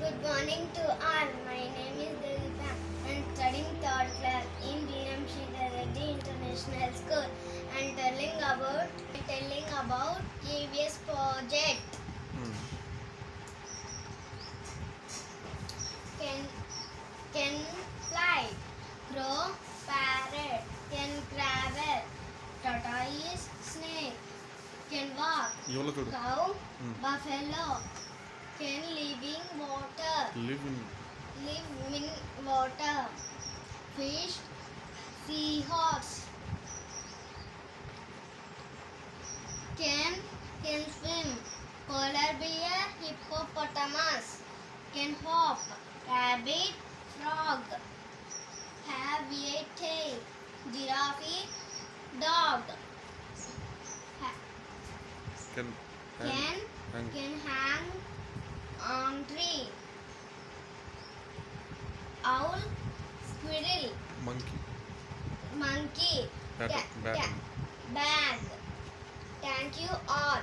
Good morning to all. My name is Dedeepya. I am studying third class in Bheeram Reddy International School. I am telling about EVS project. Can fly, crow, parrot, can travel, tortoise, snake, can walk, cow, buffalo, can live in water, fish, seahorse, can swim, polar bear, hippopotamus, can hop, rabbit, frog, have a tail, giraffe, dog, can hang on tree, owl, squirrel, monkey, bat. bag. Thank you all.